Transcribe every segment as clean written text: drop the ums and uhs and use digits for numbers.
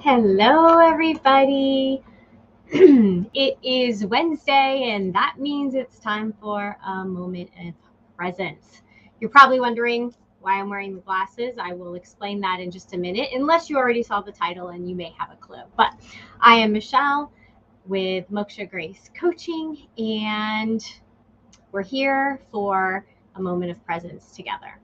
Hello, everybody. It is Wednesday, and that means it's time for a moment of presence. You're probably wondering why I'm wearing the glasses. I will explain that in just a minute, unless you already saw the title and you may have a clue. But I am Michelle with Moksha Grace Coaching, and we're here for a moment of presence together.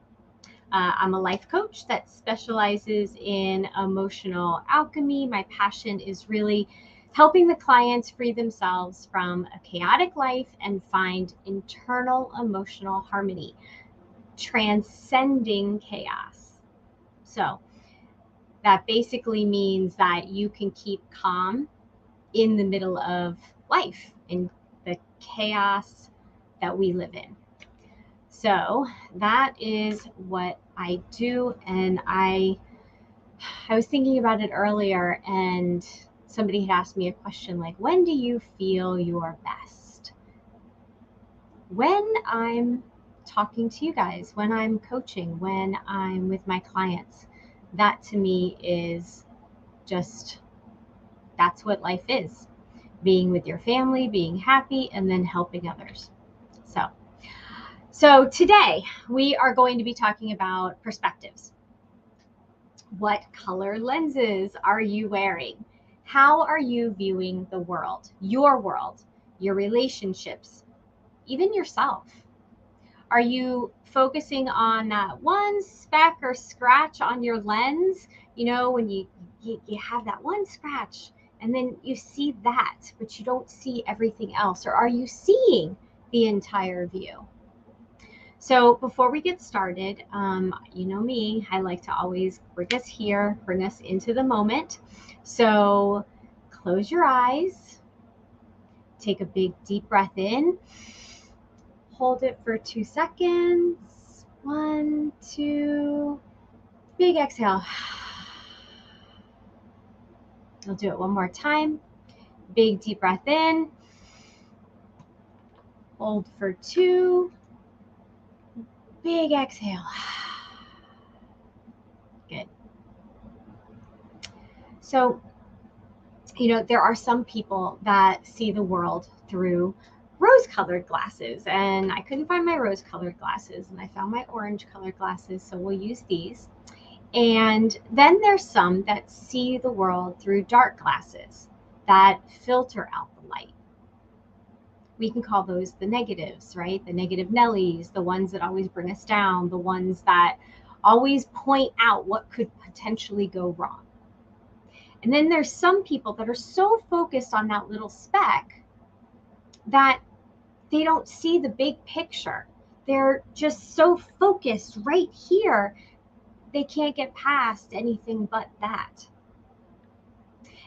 I'm a life coach that specializes in emotional alchemy. My passion is really helping the clients free themselves from a chaotic life and find internal emotional harmony, transcending chaos. So that basically means that you can keep calm in the middle of life, in the chaos that we live in. So that is what I do. And I was thinking about it earlier, and somebody had asked me a question like, when do you feel your best? When I'm talking to you guys, when I'm coaching, when I'm with my clients. That to me is just, that's what life is. Being with your family, being happy, and then helping others. So today we are going to be talking about perspectives. What color lenses are you wearing? How are you viewing the world, your relationships, even yourself? Are you focusing on that one speck or scratch on your lens? You know, when you have that one scratch and then you see that, but you don't see everything else. Or are you seeing the entire view? So before we get started, you know me, I like to always bring us into the moment. So close your eyes, take a big deep breath in, hold it for 2 seconds. 1, 2, big exhale. I'll do it one more time. Big deep breath in, hold for 2, big exhale. Good. So, you know, there are some people that see the world through rose-colored glasses, and I couldn't find my rose-colored glasses, and I found my orange-colored glasses, so we'll use these. And then there's some that see the world through dark glasses that filter out the light. We can call those the negatives, right? The negative Nellies, the ones that always bring us down, the ones that always point out what could potentially go wrong. And then there's some people that are so focused on that little speck that they don't see the big picture. They're just so focused right here, they can't get past anything but that.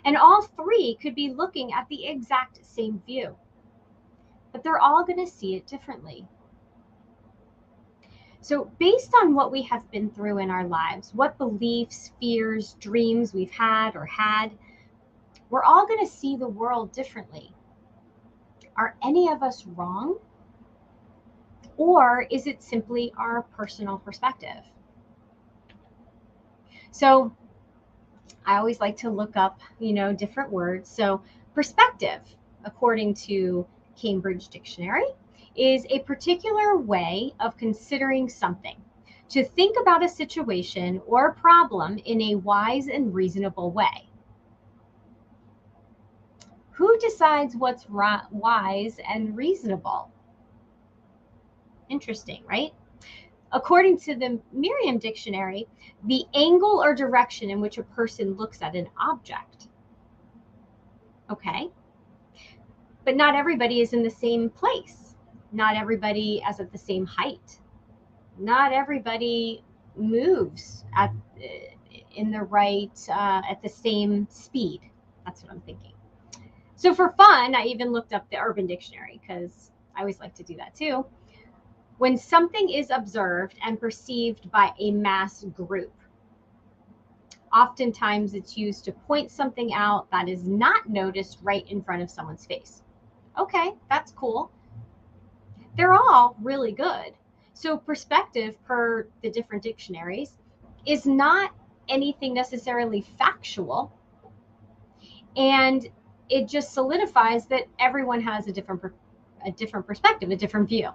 And all three could be looking at the exact same view, but they're all going to see it differently. So based on what we have been through in our lives, what beliefs, fears, dreams we've had, we're all going to see the world differently. Are any of us wrong? Or is it simply our personal perspective? So I always like to look up, different words. So perspective, according to Cambridge Dictionary, is a particular way of considering something, to think about a situation or problem in a wise and reasonable way. Who decides what's wise and reasonable? Interesting, right? According to the Merriam Dictionary, the angle or direction in which a person looks at an object. Okay. But not everybody is in the same place. Not everybody is at the same height. Not everybody moves at the same speed. That's what I'm thinking. So for fun, I even looked up the Urban Dictionary because I always like to do that too. When something is observed and perceived by a mass group, oftentimes it's used to point something out that is not noticed right in front of someone's face. Okay, that's cool. They're all really good. So perspective, per the different dictionaries, is not anything necessarily factual. And it just solidifies that everyone has a different perspective, a different view.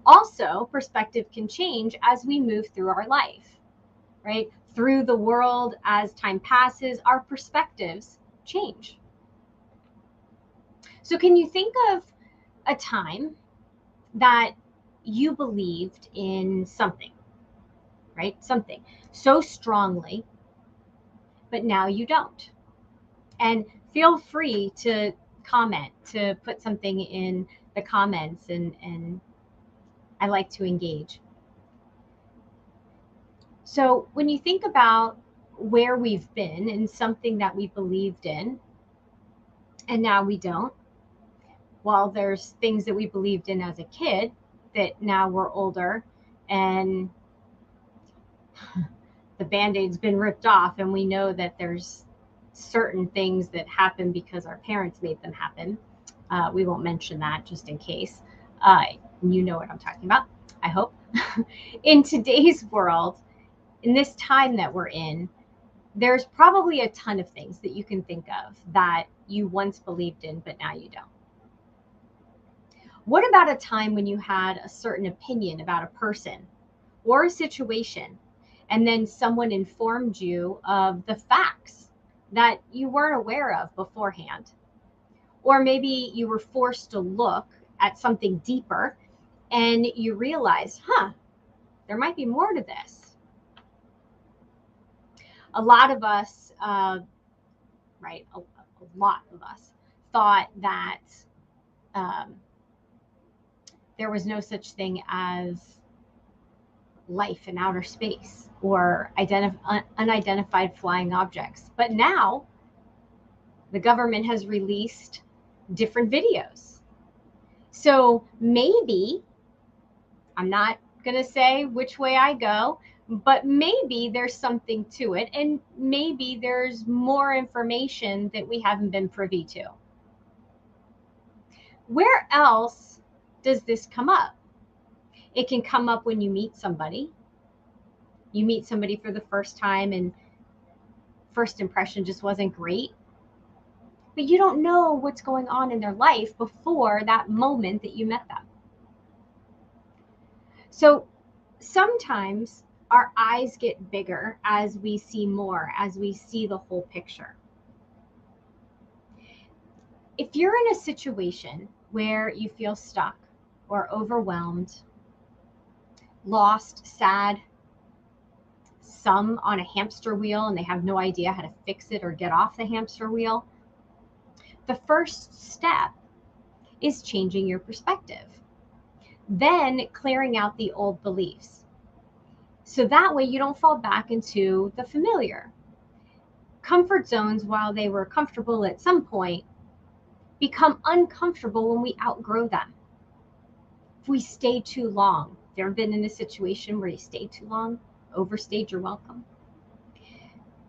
Also, perspective can change as we move through our life, right? Through the world, as time passes, our perspectives change. So can you think of a time that you believed in something, right? Something so strongly, but now you don't? And feel free to comment, to put something in the comments, and I like to engage. So when you think about where we've been and something that we believed in and now we don't, well, there's things that we believed in as a kid that now we're older and the Band-Aid's been ripped off, and we know that there's certain things that happen because our parents made them happen. We won't mention that just in case. You know what I'm talking about, I hope. In today's world, in this time that we're in, there's probably a ton of things that you can think of that you once believed in, but now you don't. What about a time when you had a certain opinion about a person or a situation, and then someone informed you of the facts that you weren't aware of beforehand? Or maybe you were forced to look at something deeper and you realized, there might be more to this. A lot of us, right, a lot of us thought that there was no such thing as life in outer space or unidentified flying objects. But now the government has released different videos. So maybe, I'm not going to say which way I go, but maybe there's something to it, and maybe there's more information that we haven't been privy to. Where else does this come up? It can come up when you meet somebody. You meet somebody for the first time and first impression just wasn't great, but you don't know what's going on in their life before that moment that you met them. So sometimes our eyes get bigger as we see more, as we see the whole picture. If you're in a situation where you feel stuck or overwhelmed, lost, sad, some on a hamster wheel and they have no idea how to fix it or get off the hamster wheel, the first step is changing your perspective. Then clearing out the old beliefs. So that way you don't fall back into the familiar. Comfort zones, while they were comfortable at some point, become uncomfortable when we outgrow them. If we stay too long, have you ever been in a situation where you stayed too long? Overstayed your welcome.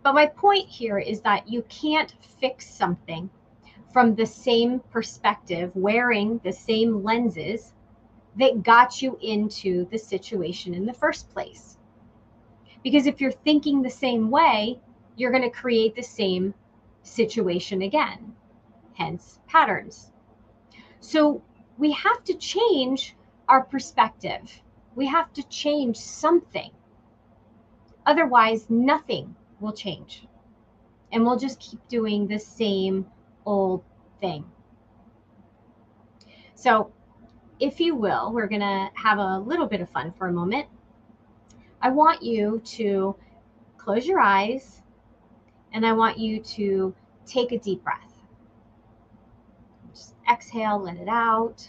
But my point here is that you can't fix something from the same perspective, wearing the same lenses that got you into the situation in the first place. Because if you're thinking the same way, you're going to create the same situation again, hence patterns. So we have to change our perspective. We have to change something. Otherwise, nothing will change. And we'll just keep doing the same old thing. So, if you will, we're going to have a little bit of fun for a moment. I want you to close your eyes and I want you to take a deep breath. Just exhale, let it out.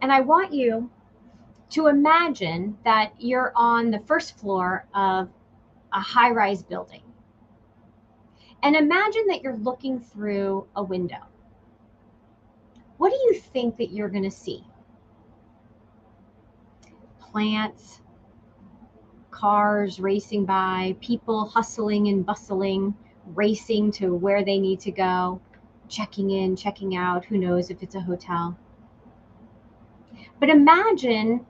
And I want you to imagine that you're on the first floor of a high-rise building. And imagine that you're looking through a window. What do you think that you're going to see? Plants, cars racing by, people hustling and bustling, racing to where they need to go, checking in, checking out, who knows if it's a hotel. But imagine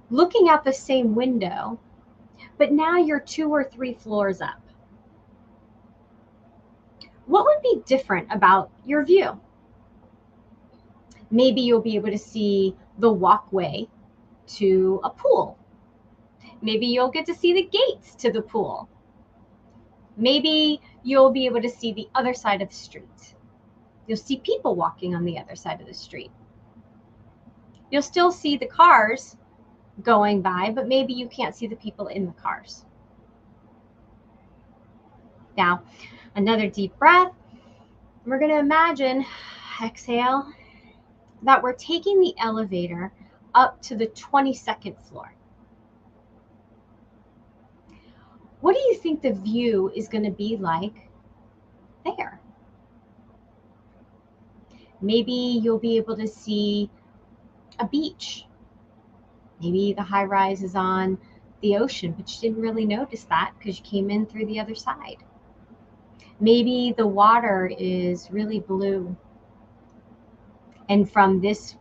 looking out the same window, but now you're 2 or 3 floors up. What would be different about your view? Maybe you'll be able to see the walkway to a pool. Maybe you'll get to see the gates to the pool. Maybe you'll be able to see the other side of the street. You'll see people walking on the other side of the street. You'll still see the cars going by, but maybe you can't see the people in the cars. Now, another deep breath. We're going to imagine, exhale, that we're taking the elevator up to the 22nd floor. What do you think the view is going to be like there? Maybe you'll be able to see a beach. Maybe the high rise is on the ocean, but you didn't really notice that because you came in through the other side. Maybe the water is really blue. And from this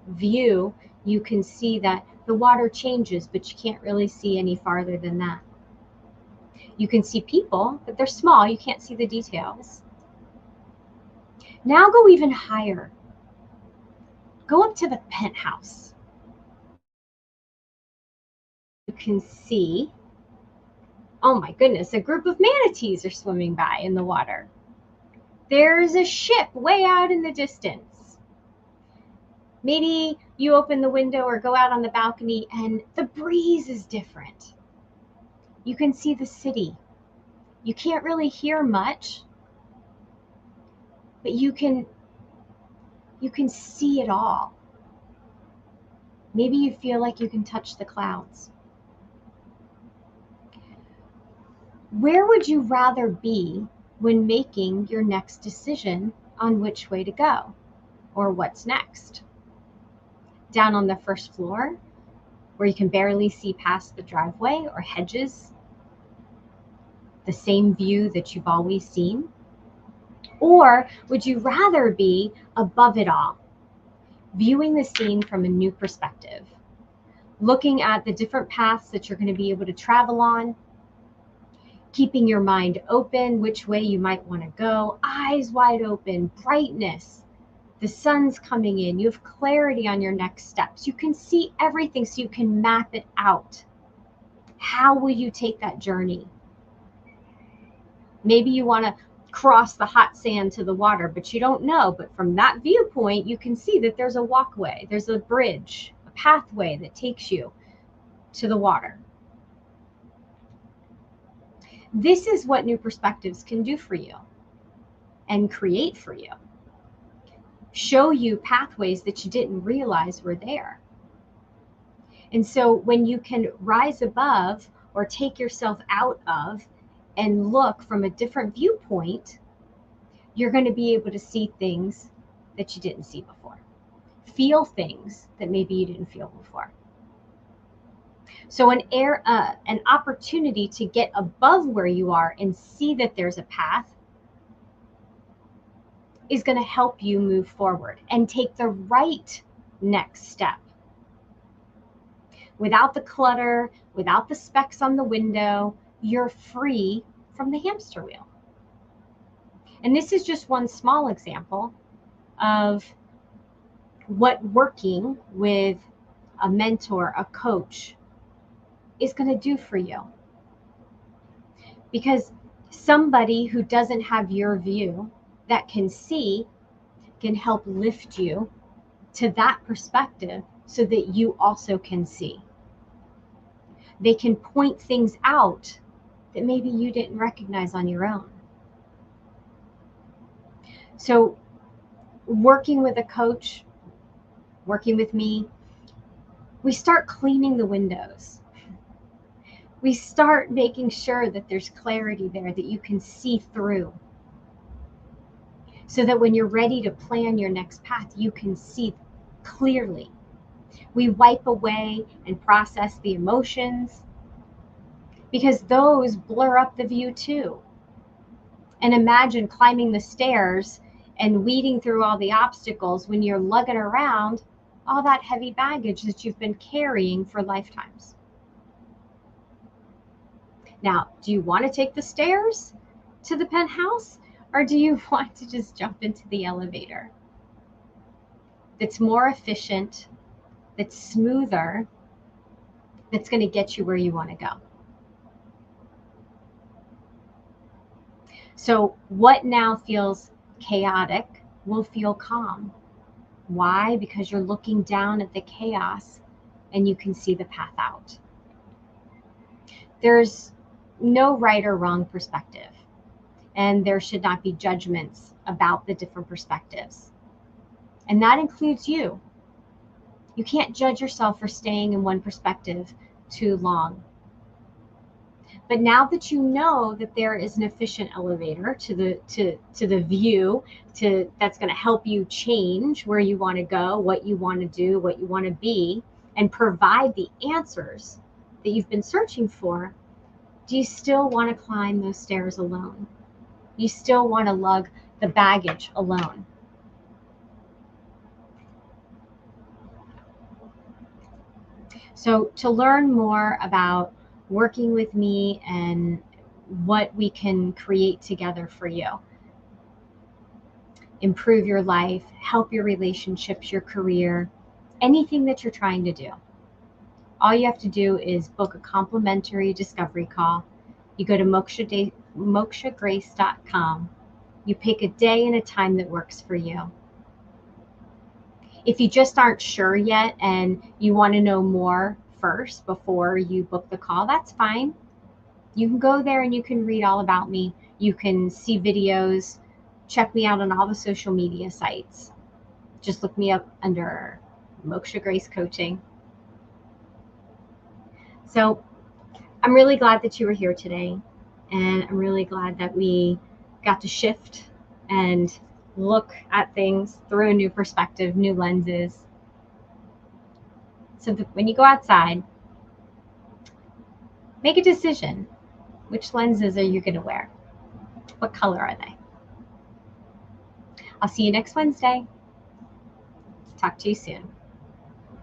view, you can see that the water changes, but you can't really see any farther than that. You can see people, but they're small. You can't see the details. Now go even higher. Go up to the penthouse. You can see, oh my goodness, a group of manatees are swimming by in the water. There's a ship way out in the distance. Maybe you open the window or go out on the balcony and the breeze is different. You can see the city. You can't really hear much, but you can see it all. Maybe you feel like you can touch the clouds. Where would you rather be when making your next decision on which way to go or what's next? Down on the first floor, where you can barely see past the driveway or hedges, the same view that you've always seen? Or would you rather be above it all, viewing the scene from a new perspective, looking at the different paths that you're going to be able to travel on, keeping your mind open, which way you might want to go, eyes wide open, brightness, the sun's coming in, you have clarity on your next steps. You can see everything so you can map it out. How will you take that journey? Maybe you want to cross the hot sand to the water, but you don't know. But from that viewpoint, you can see that there's a walkway, there's a bridge, a pathway that takes you to the water. This is what new perspectives can do for you and create for you. Show you pathways that you didn't realize were there. And so when you can rise above or take yourself out of and look from a different viewpoint, you're going to be able to see things that you didn't see before, feel things that maybe you didn't feel before. So an opportunity to get above where you are and see that there's a path is going to help you move forward and take the right next step. Without the clutter, without the specks on the window, you're free from the hamster wheel. And this is just one small example of what working with a mentor, a coach, is going to do for you. Because somebody who doesn't have your view that can see can help lift you to that perspective so that you also can see. They can point things out that maybe you didn't recognize on your own. So working with a coach, working with me, we start cleaning the windows. We start making sure that there's clarity there, that you can see through, so that when you're ready to plan your next path, you can see clearly. We wipe away and process the emotions because those blur up the view too. And imagine climbing the stairs and weeding through all the obstacles when you're lugging around all that heavy baggage that you've been carrying for lifetimes. Now, do you want to take the stairs to the penthouse, Or do you want to just jump into the elevator that's more efficient, that's smoother, that's going to get you where you want to go? So what now feels chaotic will feel calm. Why? Because you're looking down at the chaos and you can see the path out. There's no right or wrong perspective, and there should not be judgments about the different perspectives. And that includes you. You can't judge yourself for staying in one perspective too long. But now that you know that there is an efficient elevator to the view, that's going to help you change where you want to go, what you want to do, what you want to be, and provide the answers that you've been searching for, do you still want to climb those stairs alone? You still want to lug the baggage alone? So to learn more about working with me and what we can create together for you, improve your life, help your relationships, your career, anything that you're trying to do, all you have to do is book a complimentary discovery call. You go to mokshagrace.com. You pick a day and a time that works for you. If you just aren't sure yet and you want to know more first before you book the call, that's fine. You can go there and you can read all about me. You can see videos, check me out on all the social media sites. Just look me up under Moksha Grace Coaching. So I'm really glad that you were here today, and I'm really glad that we got to shift and look at things through a new perspective, new lenses. So when you go outside, make a decision. Which lenses are you going to wear? What color are they? I'll see you next Wednesday. Talk to you soon.